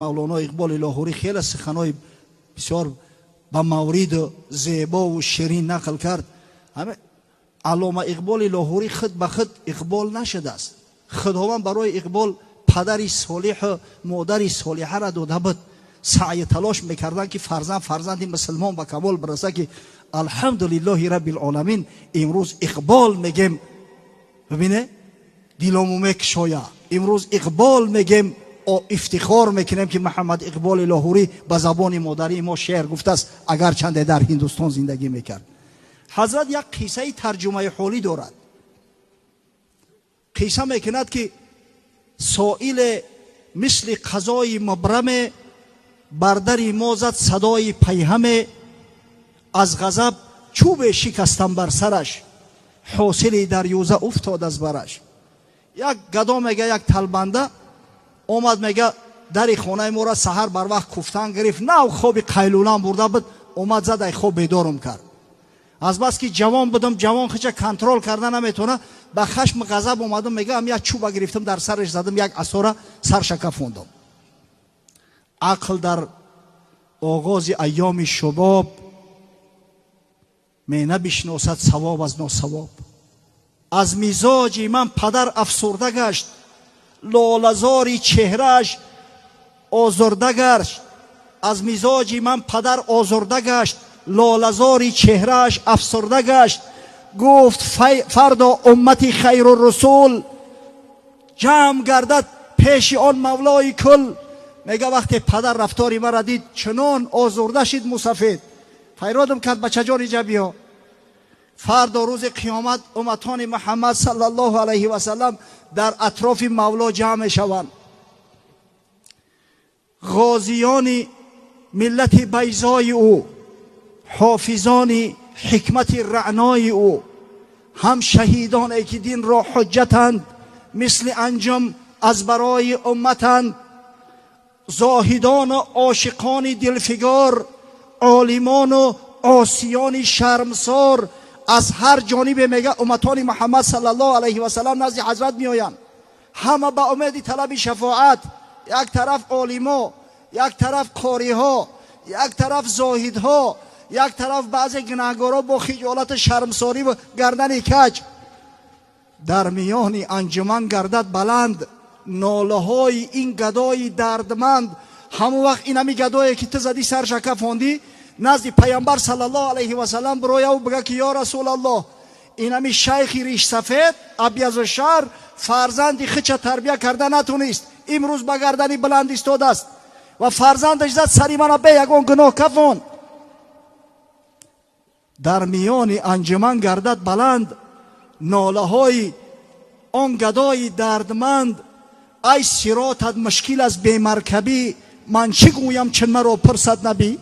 مولانا اقبال لاهوری خیلی سخنهای بسیار با مورد و زیبا و شیرین نقل کرد. همه علامه اقبال لاهوری خود به خود اقبال نشده است. خداوند برای اقبال پدری صالح و مادری صالحه را داده بود. سعی تلاش میکردن که فرزندی مسلمان به کمال برسه که الحمدلله رب العالمین امروز اقبال میگیم. ببینه دیلمو میکشاید. امروز اقبال میگیم، افتخار میکنیم که محمد اقبال لاهوری به زبان مادری ما شعر گفته است، اگر چند در هندوستان زندگی میکرد. حضرت یک قصه ترجمه حالی دارد. قصه میکند که سائل مثل قضای مبرم بر در ما زد صدای پیهم، از غضب چوب شکستم بر سرش، حاصل دریوزه افتاد از برش. یک گدا میگه یک تلبنده اومد میگه در خانه ما را سحر بر وقت کوفتن گرفت، نه خواب قیلولم برده بود، اومد زد ای خواب بیدارم کرد. از بس که جوان بودم، جوان خچه کنترل کردن نمیتونه، به خشم غضب اومدم میگه هم یک چوب گرفتم در سرش زدم، یک عصا سر شکفوندم. عقل در آغاز ایام شباب می نبشناسد ثواب از ناثواب. از مزاج من پدر افسرده گشت، لاله‌زاری چهرهش آزرده گشت. از مزاج من پدر آزرده گشت، لاله‌زاری چهرهش افسرده گشت. گفت فردا امتی خیر الرسول، جمع گردد پیش آن مولای کل. میگه وقتی پدر رفتاری مرا دید چنان آزرده شد مسافد، فریادم کرد بچه جان اینجا بیا. فردا روز قیامت امتان محمد صلی الله علیه و سلم در اطراف مولا جمع شوند. غازیان ملت بیضای او، حافظان حکمت رعنای او، هم شهیدان که دین را حجتند، مثل انجم از برای امتند. زاهدان و عاشقان دلفگار، عالمان و عاصیان شرمسار، از هر جانب میگه امتان محمد صلی الله علیه و سلم نزد حضرت میآیند. همه به امید طلب شفاعت، یک طرف عالما، یک طرف قاری ها، یک طرف زاهد ها، یک طرف بعضی گناهکارا با خجالت شرمساری و گردن کج. در میان انجمن گردد بلند، ناله های این گدای دردمند. همون وقت این همی گدایی که تو زدی سر شکفاندی نزد پیامبر صلی الله علیه و سلم بروی و بگه که یا رسول الله، این همی شیخی ریش سفید ابیض شهر فرزندی خچه تربیه کرده نتونست، امروز به گردنی بلند ایستاده است و فرزندش زد سری منو به یگان گناه کفان. در میان انجمن گردد بلند، ناله های آن گدای دردمند. ای صراطت مشکل از بی مرکبی، من چی گویم چون مرا پرسد نبی.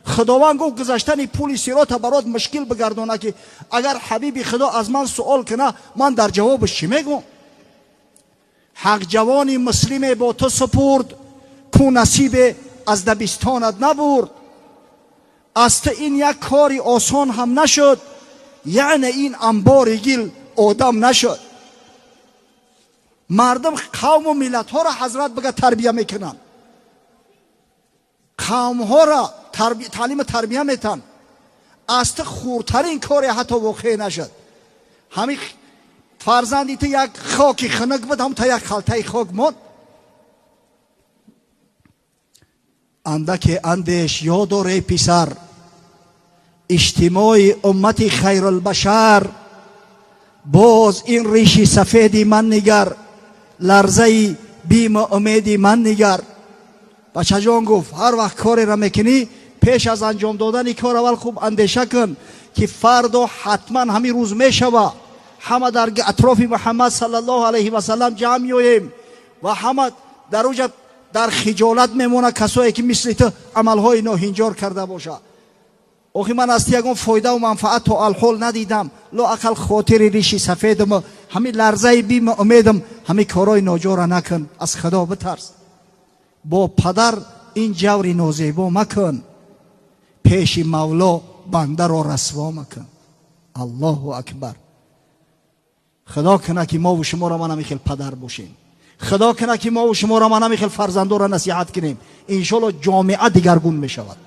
خداوند گفت گذشتن پول صراط برات مشکل بگردانه که اگر حبیب خدا از من سوال کنه من در جوابش چی میگم. حق جوانی مسلم با تو سپرد، کو نصیب از دبستانت نبرد. از تو این یک کاری آسان هم نشد، یعنی این انبار گل آدم نشد. مردم قوم و ملت ها را حضرت بگه تربیه میکنن، قوم ها را تعلیم تربیه میتن. از تو خورترین کاری حتی واقع نشد. همین فرزندی تو یک خاکی خنک بود، هم تا یک خلطه خاک ماند. اندک اندیش یاد داره پسر، اجتماع امت خیر البشر. باز این ریشی سفیدی من نگر، لرزه بیم امیدی من نگر. بچه جان گفت هر وقت کاری را میکنی پیش از انجام دادن کار اول خوب اندیشه کن که فردا حتما همین روز میشوه، همه در اطراف محمد صلی الله علیه و سلم جمع میاییم و همه در اوجه در خجالت میمونه کسایی که مثل تو عملهای ناهنجار کرده باشه. آخی من از یگان فایده و منفعت تا الحال ندیدم، لااقل خاطر ریشی سفیدم، همین لرزه بیم امیدم، همین کارهای ناجور نکن، از خدا بترس. با پدر این جوری نازیبا مکن، پیش مولا بنده را رسوا مکن. الله اکبر. خدا کنه که ما و شما را من همی خیل پدر باشیم. خدا کنه که ما و شما را من همی خیلی فرزندان را نصیحت کنیم، انشالله جامعه دیگرگون می شود.